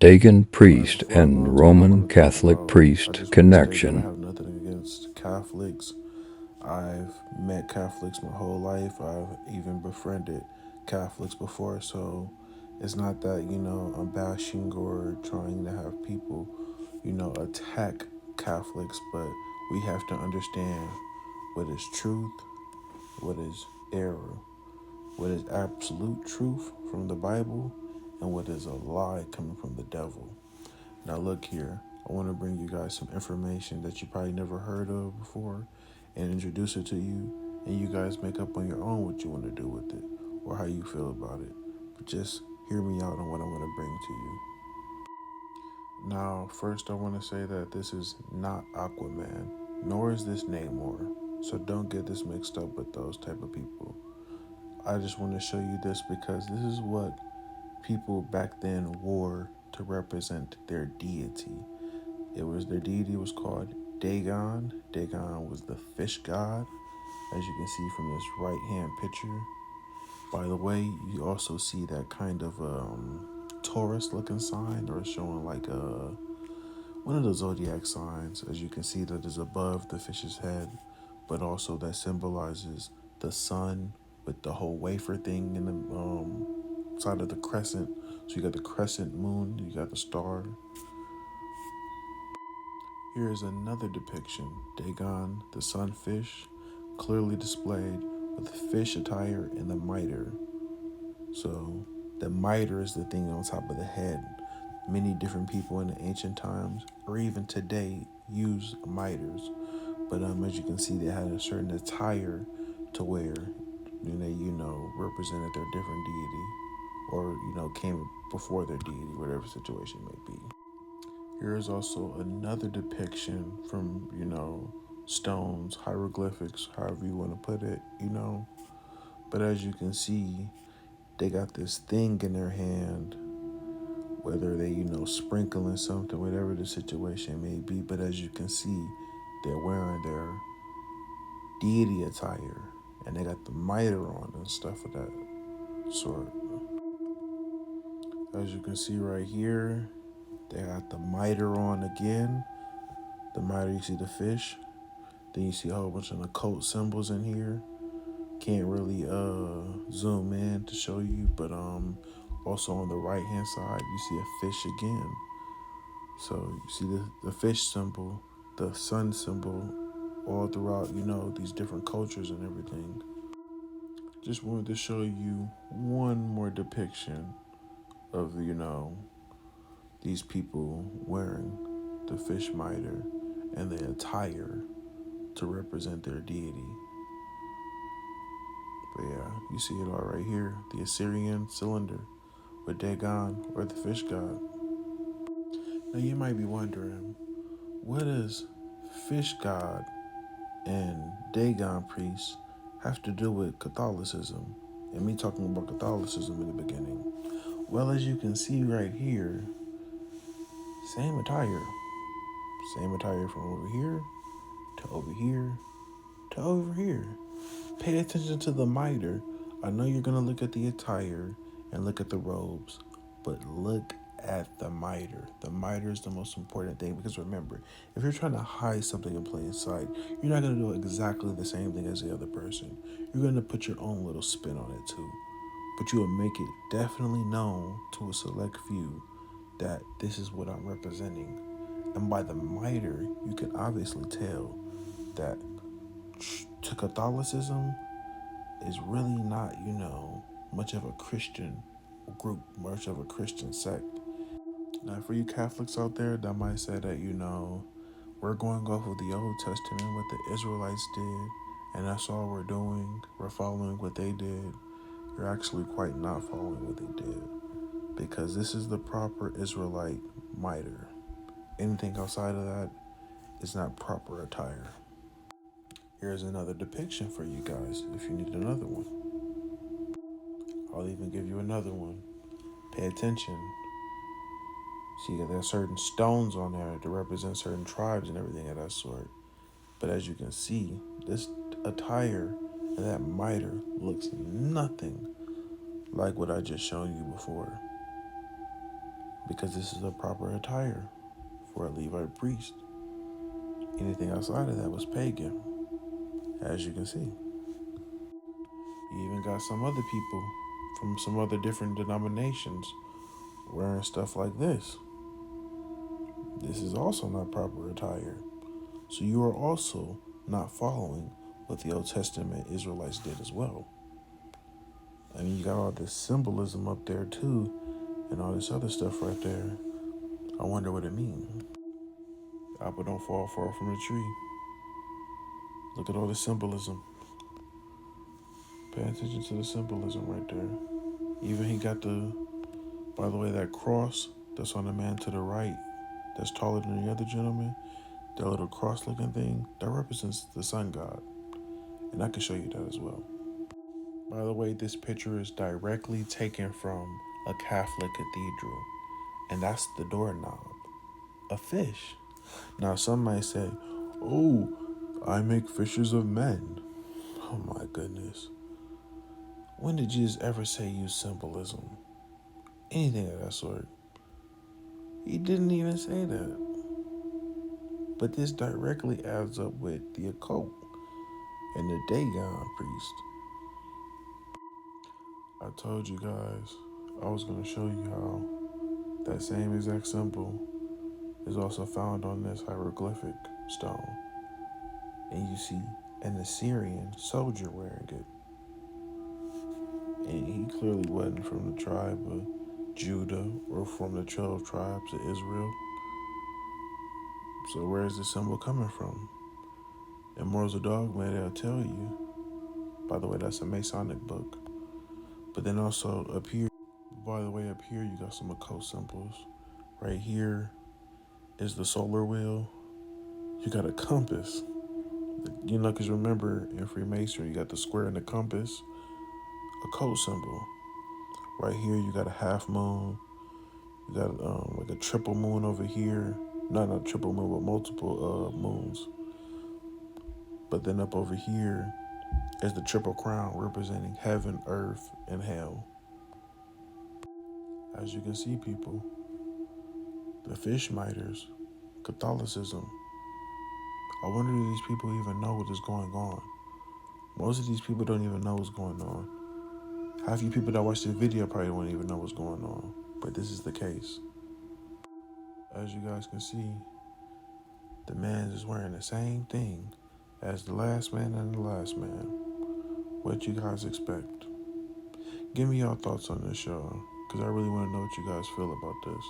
pagan But priest before I go and into what I'm Roman going to talk Catholic about, I priest just want to state that I connection. have nothing against Catholics. I've met Catholics my whole life. I've even befriended Catholics before. So it's not that, I'm bashing or trying to have people, attack Catholics, but we have to understand what is truth, what is error, what is absolute truth from the Bible, and what is a lie coming from the devil. Now, look here, I want to bring you guys some information that you probably never heard of before and introduce it to you, and you guys make up on your own what you want to do with it or how you feel about it. But just hear me out on what I want to bring to you. Now, first, I want to say that this is not Aquaman, nor is this Namor. So don't get this mixed up with those type of people. I just want to show you this because this is what people back then wore to represent their deity. It was their deity was called Dagon. Dagon was the fish god, as you can see from this right hand picture. By the way, you also see that kind of Taurus looking sign, or showing like one of the zodiac signs, as you can see that is above the fish's head, but also that symbolizes the sun with the whole wafer thing in the side of the crescent. So you got the crescent moon, you got the star. Here is another depiction. Dagon, the sunfish, clearly displayed with the fish attire and the mitre. So the mitre is the thing on top of the head. Many different people in the ancient times, or even today, use mitres. But as you can see, they had a certain attire to wear, and they, represented their different deity, or came before their deity, whatever situation may be. Here is also another depiction from, stones, hieroglyphics, however you want to put it. But as you can see, they got this thing in their hand, whether they, sprinkling something, whatever the situation may be. But as you can see, they're wearing their deity attire and they got the mitre on and stuff of that sort. As you can see right here, they got the mitre on again. The mitre, you see the fish. Then you see a whole bunch of occult symbols in here. Can't really zoom in to show you, but also on the right hand side you see a fish again. So you see the fish symbol, the sun symbol, all throughout, these different cultures and everything. Just wanted to show you one more depiction of, these people wearing the fish mitre and the attire to represent their deity. But yeah, you see it all right here. The Assyrian cylinder with Dagon or the fish god. Now you might be wondering, what does fish god and Dagon priest have to do with Catholicism? And me talking about Catholicism in the beginning. Well, as you can see right here, same attire. Same attire from over here to over here to over here. Pay attention to the mitre. I know you're going to look at the attire and look at the robes, but look at the mitre. The mitre is the most important thing because remember, if you're trying to hide something in plain sight, you're not going to do exactly the same thing as the other person. You're going to put your own little spin on it too. But you will make it definitely known to a select few that this is what I'm representing. And by the mitre, you can obviously tell that to Catholicism, is really not, much of a Christian group, much of a Christian sect. Now, for you Catholics out there that might say that, we're going off of the Old Testament, what the Israelites did, and that's all we're doing, we're following what they did, you're actually quite not following what they did. Because this is the proper Israelite mitre. Anything outside of that is not proper attire. Here's another depiction for you guys if you need another one. I'll even give you another one. Pay attention. See, there's certain stones on there to represent certain tribes and everything of that sort. But as you can see, this attire and that mitre looks nothing like what I just shown you before. because this is the proper attire for a Levite priest. Anything outside of that was pagan, as you can see. You even got some other people from some other different denominations wearing stuff like this. This is also not proper attire. So you are also not following what the Old Testament Israelites did as well. I mean, you got all this symbolism up there too, and all this other stuff right there. I wonder what it means. Apple don't fall far from the tree. Look at all the symbolism. Pay attention to the symbolism right there. Even he got by the way, that cross that's on the man to the right, that's taller than the other gentleman, that little cross looking thing, that represents the sun god. And I can show you that as well. By the way, this picture is directly taken from a Catholic cathedral, and that's the doorknob, a fish. Now, some might say, oh, I make fishers of men. Oh my goodness. When did Jesus ever say use symbolism? Anything of that sort? He didn't even say that. But this directly adds up with the occult and the Dagon priest. I told you guys I was going to show you how that same exact symbol is also found on this hieroglyphic stone. And you see an Assyrian soldier wearing it. And he clearly wasn't from the tribe of Judah or from the 12 tribes of Israel. So where is this symbol coming from? In Morals of Dogma, they'll tell you. By the way, that's a Masonic book. But then also up here, by the way, up here you got some occult symbols. Right here is the solar wheel. You got a compass. You know, because remember in Freemasonry, you got the square and the compass, occult symbol. Right here, you got a half moon. You got like a triple moon over here. Not a triple moon, but multiple moons. But then up over here is the triple crown representing heaven, earth, and hell. As you can see, people, the fish miters, Catholicism. I wonder if these people even know what is going on. Most of these people don't even know what's going on. Half you people that watch this video probably won't even know what's going on. But this is the case. As you guys can see, the man is wearing the same thing as the last man and the last man. What you guys expect? Give me your thoughts on this, y'all, because I really want to know what you guys feel about this.